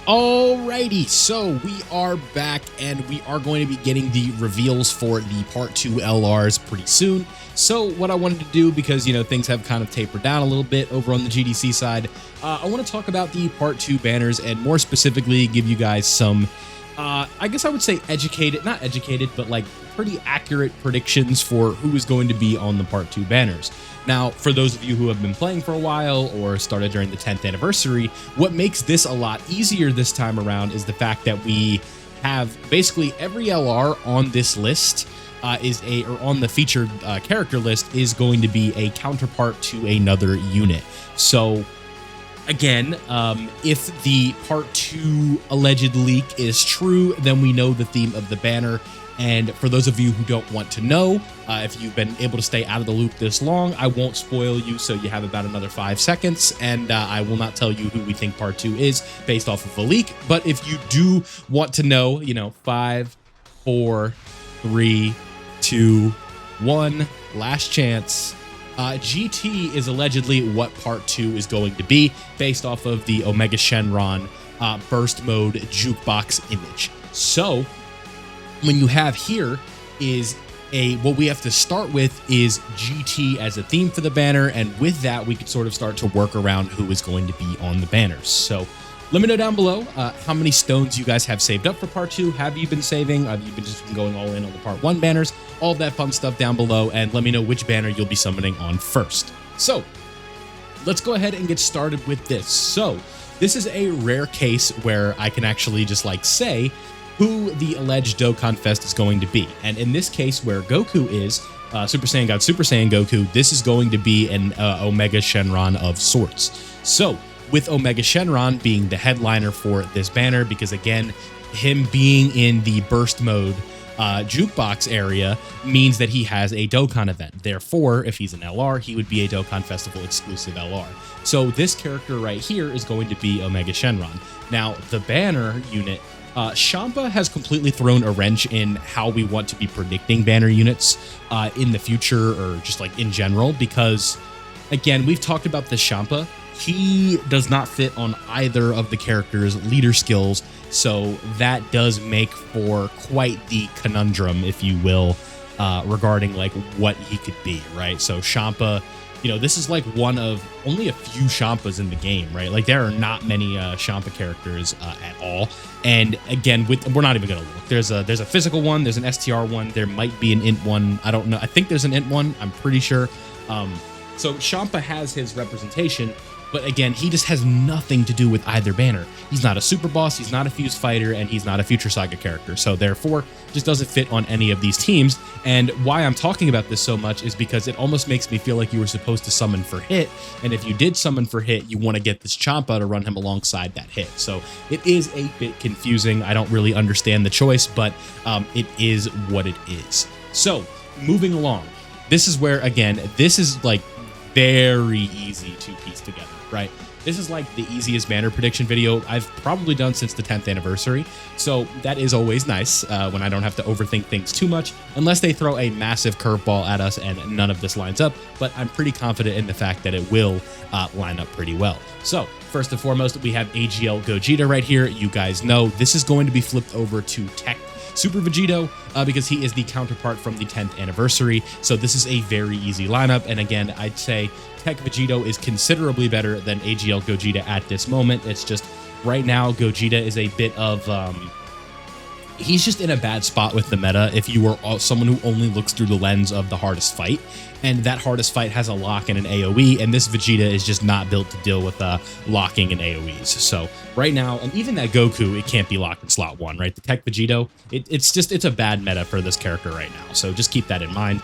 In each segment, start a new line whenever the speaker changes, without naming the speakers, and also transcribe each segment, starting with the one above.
Alrighty, so we are back and we are going to be getting the reveals for the Part 2 LRs pretty soon. So what I wanted to do, because, things have kind of tapered down a little bit over on the GDC side, I want to talk about the Part 2 banners and more specifically give you guys some, I guess I would say not educated, but like pretty accurate predictions for who is going to be on the Part 2 banners. Now, for those of you who have been playing for a while or started during the 10th anniversary, what makes this a lot easier this time around is the fact that we have basically every LR on this list or on the featured character list is going to be a counterpart to another unit. So again, if the Part 2 alleged leak is true, then we know the theme of the banner. And for those of you who don't want to know, if you've been able to stay out of the loop this long, I won't spoil you, so you have about another 5 seconds, and I will not tell you who we think Part 2 is based off of a leak. But if you do want to know, 5, 4, 3, 2, 1, last chance. GT is allegedly what Part 2 is going to be, based off of the Omega Shenron burst mode jukebox image. So when you have here is what we have to start with is GT as a theme for the banner, and with that we could sort of start to work around who is going to be on the banners. So let me know down below how many stones you guys have saved up for Part 2. Have you been saving? Have you been just going all in on the Part 1 banners? All that fun stuff down below, and let me know which banner you'll be summoning on first. So let's go ahead and get started with this. So this is a rare case where I can actually just say who the alleged Dokkan Fest is going to be. And in this case, where Goku is, Super Saiyan God Super Saiyan Goku, this is going to be an Omega Shenron of sorts. So with Omega Shenron being the headliner for this banner, because again, him being in the burst mode jukebox area means that he has a Dokkan event. Therefore, if he's an LR, he would be a Dokkan Festival exclusive LR. So this character right here is going to be Omega Shenron. Now, the banner unit, Champa has completely thrown a wrench in how we want to be predicting banner units in the future, or just in general, because again, we've talked about the Champa. He does not fit on either of the character's leader skills, so that does make for quite the conundrum, if you will, regarding what he could be, right? So Champa, this is one of only a few Champas in the game, right? There are not many Champa characters at all. And again, we're not even gonna look. There's a physical one, there's an STR one, there might be an int one. I don't know. I think there's an int one. I'm pretty sure. So Champa has his representation, but again, he just has nothing to do with either banner. He's not a super boss, he's not a fused fighter, and he's not a Future Saga character. So therefore, just doesn't fit on any of these teams. And why I'm talking about this so much is because it almost makes me feel like you were supposed to summon for hit. And if you did summon for hit, you want to get this Champa to run him alongside that hit. So it is a bit confusing. I don't really understand the choice, but it is what it is. So moving along, this is where, again, this is very easy to piece together, right? This is the easiest banner prediction video I've probably done since the 10th anniversary. So that is always nice when I don't have to overthink things too much, unless they throw a massive curveball at us and none of this lines up. But I'm pretty confident in the fact that it will line up pretty well. So first and foremost, we have AGL Gogeta right here. You guys know this is going to be flipped over to Tech Super Vegito because he is the counterpart from the 10th anniversary. So this is a very easy lineup. And again, I'd say Tech Vegito is considerably better than AGL Gogeta at this moment. It's just right now Gogeta is a bit of he's just in a bad spot with the meta if you are someone who only looks through the lens of the hardest fight, and that hardest fight has a lock and an AoE, and this Vegeta is just not built to deal with locking and AoEs. So right now, and even that Goku, it can't be locked in slot 1, right? The Tech Vegito, it's a bad meta for this character right now, so just keep that in mind.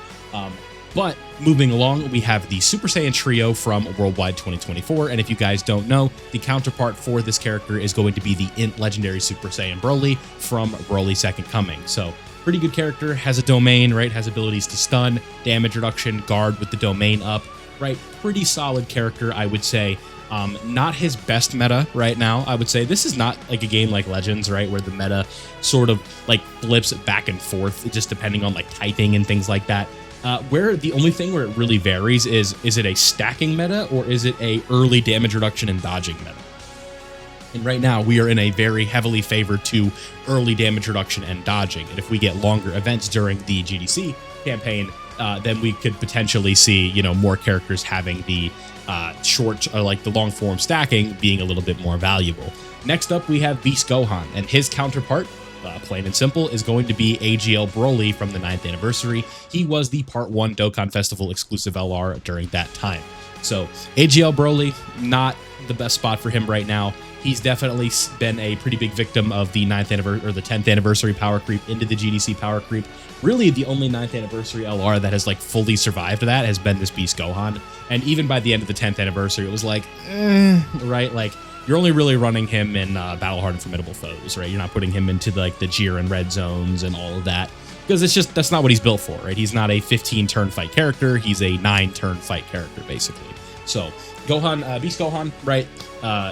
But moving along, we have the Super Saiyan Trio from Worldwide 2024, and if you guys don't know, the counterpart for this character is going to be the Int Legendary Super Saiyan Broly from Broly Second Coming. So pretty good character, has a domain, right? Has abilities to stun, damage reduction, guard with the domain up, right? Pretty solid character, I would say. Not his best meta right now. I would say this is not like a game like Legends, right, where the meta sort of flips back and forth just depending on typing and things like that. Where the only thing where it really varies is it a stacking meta or is it a early damage reduction and dodging meta? And right now we are in a very heavily favored to early damage reduction and dodging. And if we get longer events during the GDC campaign, then we could potentially see, you know, more characters having the short, like the long form stacking being a little bit more valuable. Next up, we have Beast Gohan, and his counterpart, plain and simple, is going to be AGL Broly from the 9th anniversary. He was the Part 1 Dokkan Festival exclusive LR during that time. So AGL Broly, not the best spot for him right now. He's definitely been a pretty big victim of the 9th anniversary or the 10th anniversary power creep into the GDC power creep. Really, the only 9th anniversary LR that has like fully survived that has been this Beast Gohan. And even by the end of the 10th anniversary, it was like, right? Like, you're only really running him in battle hard and formidable foes, right? You're not putting him into like the Jiren and red zones and all of that, because it's just, that's not what he's built for, right? He's not a 15 turn fight character. He's a 9 turn fight character, basically. So Gohan, Beast Gohan, right?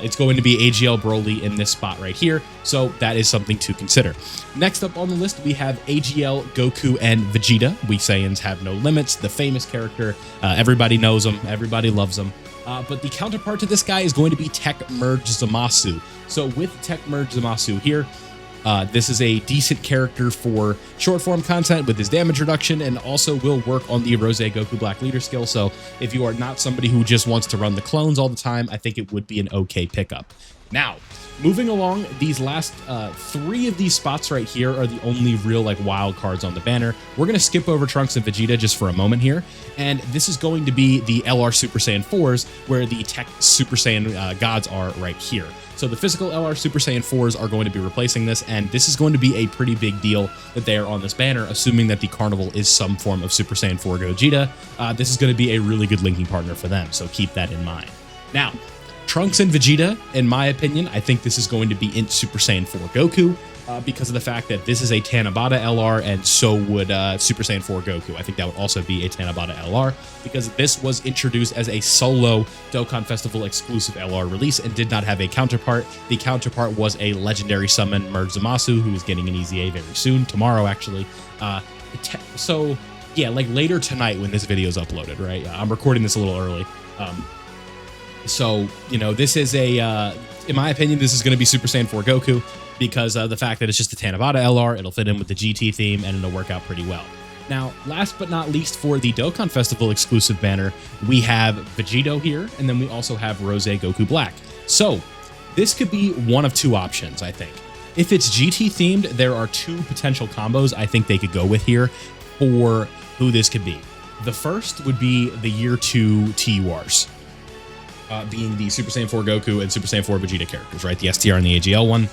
It's going to be AGL Broly in this spot right here. So that is something to consider. Next up on the list, we have AGL, Goku, and Vegeta. We Saiyans have no limits. The famous character. Everybody knows him. Everybody loves him. But the counterpart to this guy is going to be Tech Merge Zamasu. So with Tech Merge Zamasu here, this is a decent character for short form content with his damage reduction, and also will work on the Rose Goku Black leader skill. So if you are not somebody who just wants to run the clones all the time, I think it would be an okay pickup. Now, moving along, these last 3 of these spots right here are the only real like wild cards on the banner. We're going to skip over Trunks and Vegeta just for a moment here. And this is going to be the LR Super Saiyan 4s, where the Tech Super Saiyan gods are right here. So the physical LR Super Saiyan 4s are going to be replacing this, and this is going to be a pretty big deal that they are on this banner, assuming that the Carnival is some form of Super Saiyan 4 Gogeta. This is going to be a really good linking partner for them, so keep that in mind. Now, Trunks and Vegeta, in my opinion, I think this is going to be in Super Saiyan 4 Goku, because of the fact that this is a Tanabata LR, and so would Super Saiyan 4 Goku. I think that would also be a Tanabata LR, because this was introduced as a solo Dokkan Festival exclusive LR release and did not have a counterpart. The counterpart was a legendary summon, Merge Zamasu, who is getting an EZA very soon, tomorrow actually. So yeah, like later tonight when this video is uploaded, right? I'm recording this a little early. So, you know, this is a, in my opinion, this is going to be Super Saiyan 4 Goku, because of the fact that it's just a Tanabata LR, it'll fit in with the GT theme, and it'll work out pretty well. Now, last but not least, for the Dokkan Festival exclusive banner, we have Vegito here, and then we also have Rose Goku Black. So, this could be one of 2 options, I think. If it's GT themed, there are 2 potential combos I think they could go with here for who this could be. The first would be the Year 2 T-Wars. Being the Super Saiyan 4 Goku and Super Saiyan 4 Vegeta characters, right? The STR and the AGL one.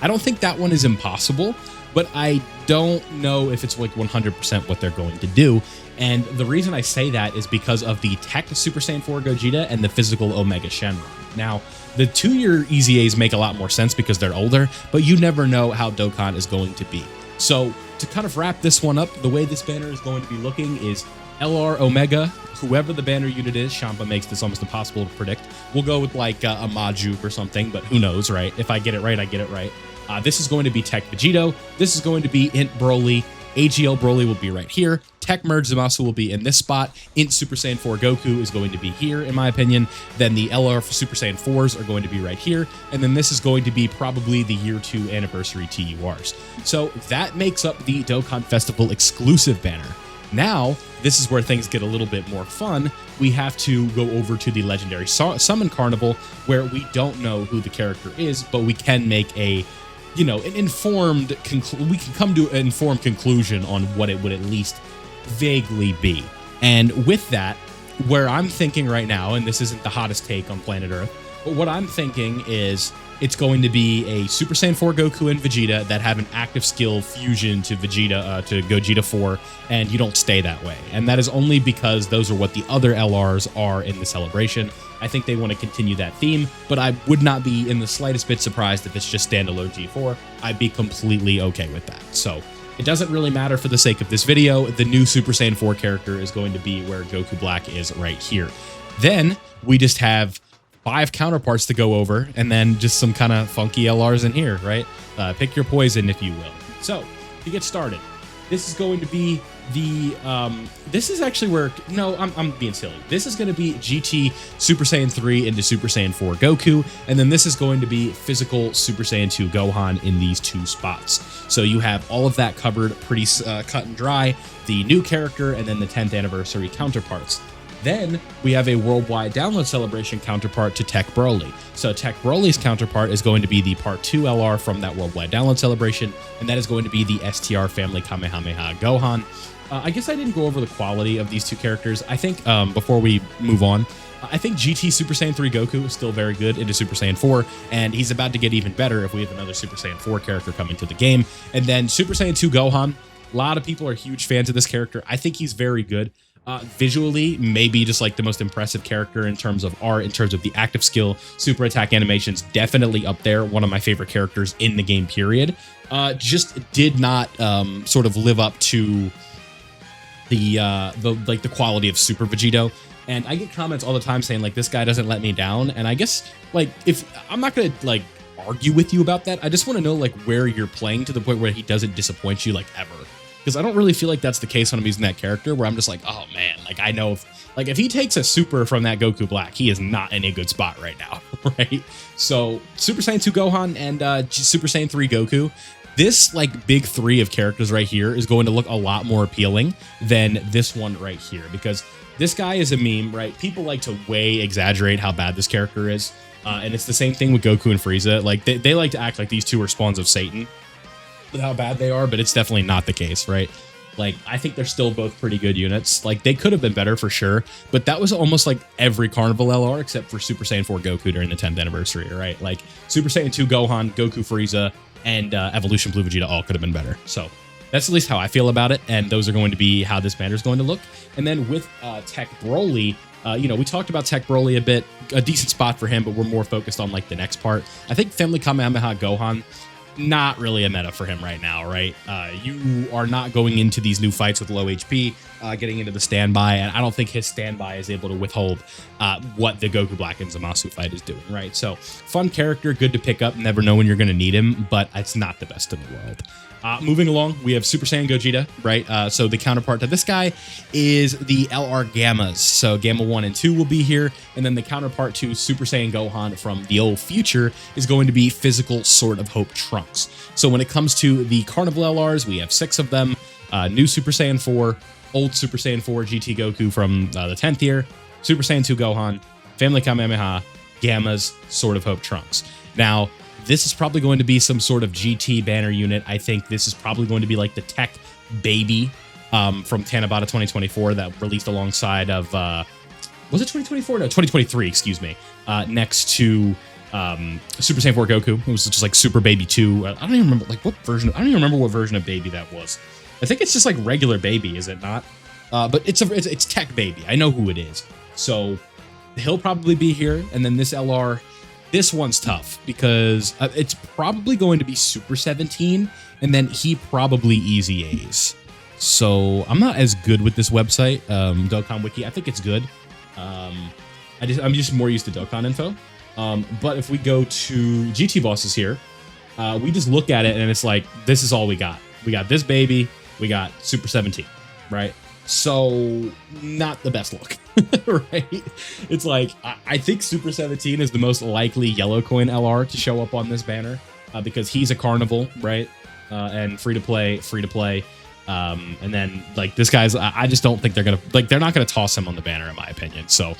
I don't think that one is impossible, but I don't know if it's like 100% what they're going to do. And the reason I say that is because of the tech Super Saiyan 4 Gogeta and the physical Omega Shenron. Now, the 2-year EZAs make a lot more sense because they're older, but you never know how Dokkan is going to be. So to kind of wrap this one up, the way this banner is going to be looking is LR Omega, whoever the banner unit is. Shampa makes this almost impossible to predict. We'll go with like a Majuk or something, but who knows, right? If I get it right, I get it right. This is going to be Tech Vegito. This is going to be Int Broly. AGL Broly will be right here. Tech Merge Zamasu will be in this spot. Int Super Saiyan 4 Goku is going to be here, in my opinion. Then the LR for Super Saiyan 4s are going to be right here. And then this is going to be probably the Year 2 Anniversary TURs. So that makes up the Dokkan Festival exclusive banner. Now, this is where things get a little bit more fun. We have to go over to the Legendary Summon Carnival, where we don't know who the character is, but we can make a, you know, an informed, we can come to an informed conclusion on what it would at least vaguely be. And with that, where I'm thinking right now, and this isn't the hottest take on planet Earth, but what I'm thinking is it's going to be a Super Saiyan 4 Goku and Vegeta that have an active skill fusion to Vegeta, to Gogeta 4, and you don't stay that way. And that is only because those are what the other LRs are in the celebration. I think they want to continue that theme, but I would not be in the slightest bit surprised if it's just standalone G4. I'd be completely okay with that. So it doesn't really matter for the sake of this video. The new Super Saiyan 4 character is going to be where Goku Black is right here. Then we just have 5 counterparts to go over, and then just some kind of funky LRs in here, right? Pick your poison, if you will. So, to get started, this is going to be This is actually where, no, I'm being silly. This is going to be GT Super Saiyan 3 into Super Saiyan 4 Goku, and then this is going to be physical Super Saiyan 2 Gohan in these two spots. So you have all of that covered pretty cut and dry, the new character and then the 10th anniversary counterparts. Then we have a worldwide download celebration counterpart to Tech Broly. So Tech Broly's counterpart is going to be the Part 2 LR from that worldwide download celebration, and that is going to be the STR Family Kamehameha Gohan. I guess I didn't go over the quality of these two characters. I think before we move on, I think GT Super Saiyan 3 Goku is still very good into Super Saiyan 4, and he's about to get even better if we have another Super Saiyan 4 character coming to the game. And then Super Saiyan 2 Gohan, a lot of people are huge fans of this character. I think he's very good. Visually, maybe just like the most impressive character in terms of art, in terms of the active skill, super attack animations, definitely up there. One of my favorite characters in the game, period. Just did not sort of live up to the quality of Super Vegito. And I get comments all the time saying like, this guy doesn't let me down. And I guess like, if I'm not gonna like argue with you about that, I just want to know like where you're playing to the point where he doesn't disappoint you like ever. Because I don't really feel like that's the case when I'm using that character, where I'm just like, oh man, like I know if he takes a super from that Goku Black, he is not in a good spot right now, right? So Super Saiyan 2 Gohan and Super Saiyan 3 Goku, this like big three of characters right here is going to look a lot more appealing than this one right here, because this guy is a meme, right? People like to way exaggerate how bad this character is, and it's the same thing with Goku and Frieza. Like they like to act like these two are spawns of Satan with how bad they are, but it's definitely not the case, right? Like, I think they're still both pretty good units. Like, they could have been better for sure, but that was almost like every Carnival LR except for Super Saiyan 4 Goku during the 10th anniversary, right? Like, Super Saiyan 2 Gohan, Goku Frieza, and Evolution Blue Vegeta all could have been better. So that's at least how I feel about it, and those are going to be how this banner is going to look. And then with Tech Broly, we talked about Tech Broly a bit, a decent spot for him, but we're more focused on like the next part. I think Family Kamehameha Gohan, not really a meta for him right now, right? You are not going into these new fights with low HP, getting into the standby, and I don't think his standby is able to withhold what the Goku Black and Zamasu fight is doing, right? So, fun character, good to pick up, never know when you're going to need him, but it's not the best in the world. Moving along, we have Super Saiyan Gogeta, right? So the counterpart to this guy is the LR Gammas. So Gamma 1 and 2 will be here, and then the counterpart to Super Saiyan Gohan from the old future is going to be physical Sword of Hope Trunks. So when it comes to the Carnival LRs, we have 6 of them. New Super Saiyan 4, old Super Saiyan 4 GT Goku from the 10th year, Super Saiyan 2 Gohan, Family Kamehameha, Gammas, Sword of Hope Trunks. Now, this is probably going to be some sort of GT banner unit. I think this is probably going to be like the Tech Baby from Tanabata 2024 that released alongside of, was it 2024? No, 2023, excuse me. Next to Super Saiyan 4 Goku. It was just like Super Baby 2. I don't even remember like what version. I don't even remember what version of Baby that was. I think it's just like regular Baby, is it not? But it's Tech Baby. I know who it is. So he'll probably be here. And then this LR, this one's tough because it's probably going to be Super 17, and then he probably Easy A's. So I'm not as good with this website, Dokkan Wiki. I think it's good. I'm just more used to Dokkan info. But if we go to GT bosses here, we just look at it and it's like, this is all we got. We got this baby, we got Super 17, right? So not the best look, right? It's like, I think Super 17 is the most likely yellow coin LR to show up on this banner because he's a Carnival, right? And free to play. And then like this guy's, I just don't think they're going to, like, they're not going to toss him on the banner in my opinion. So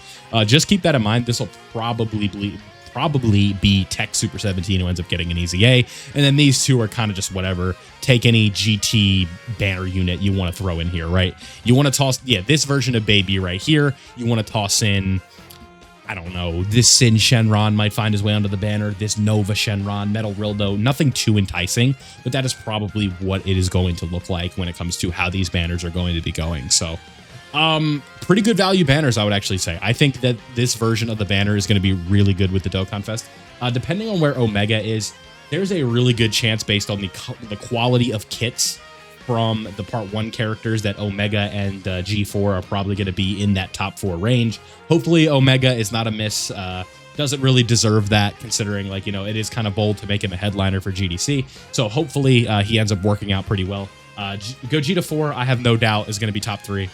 just keep that in mind. This will probably be Tech Super 17 who ends up getting an Easy A. And then these two are kind of just whatever. Take any GT banner unit you want to throw in here, right? You want to toss, this version of Baby right here. You want to toss in, I don't know, this Sin Shenron might find his way onto the banner. This Nova Shenron, Metal Rildo, nothing too enticing, but that is probably what it is going to look like when it comes to how these banners are going to be going. So pretty good value banners, I would actually say. I think that this version of the banner is going to be really good with the Dokkan Fest. Depending on where Omega is, there's a really good chance based on the quality of kits from the Part 1 characters that Omega and G4 are probably going to be in that top 4 range. Hopefully Omega is not a miss. doesn't really deserve that, considering, like, you know, it is kind of bold to make him a headliner for GDC. So hopefully he ends up working out pretty well. Gogeta 4, I have no doubt, is going to be top 3.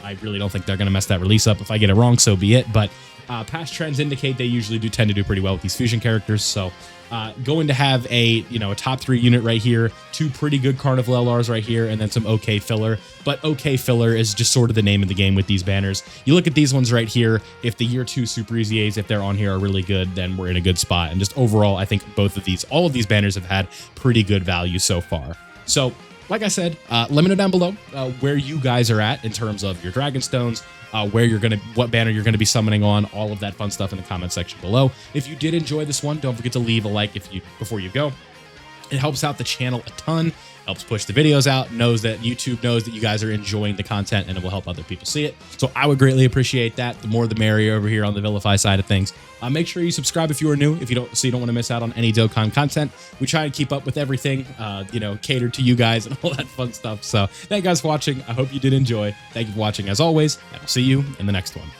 I really don't think they're going to mess that release up. If I get it wrong, so be it. But past trends indicate they usually do tend to do pretty well with these fusion characters. So going to have a top 3 unit right here, 2 pretty good Carnival LRs right here, and then some okay filler. But okay filler is just sort of the name of the game with these banners. You look at these ones right here. If the year 2 Super Easy A's, if they're on here, are really good, then we're in a good spot. And just overall, I think all of these banners have had pretty good value so far. So like I said, let me know down below where you guys are at in terms of your Dragonstones, what banner you're gonna be summoning on, all of that fun stuff in the comment section below. If you did enjoy this one, don't forget to leave a like before you go. It helps out the channel a ton, helps push the videos out, YouTube knows that you guys are enjoying the content, and it will help other people see it. So I would greatly appreciate that. The more the merrier over here on the Vilify side of things. Make sure you subscribe if you are new, so you don't want to miss out on any Dokkan content. We try and keep up with everything, catered to you guys and all that fun stuff. So thank you guys for watching. I hope you did enjoy. Thank you for watching as always, and I'll see you in the next one.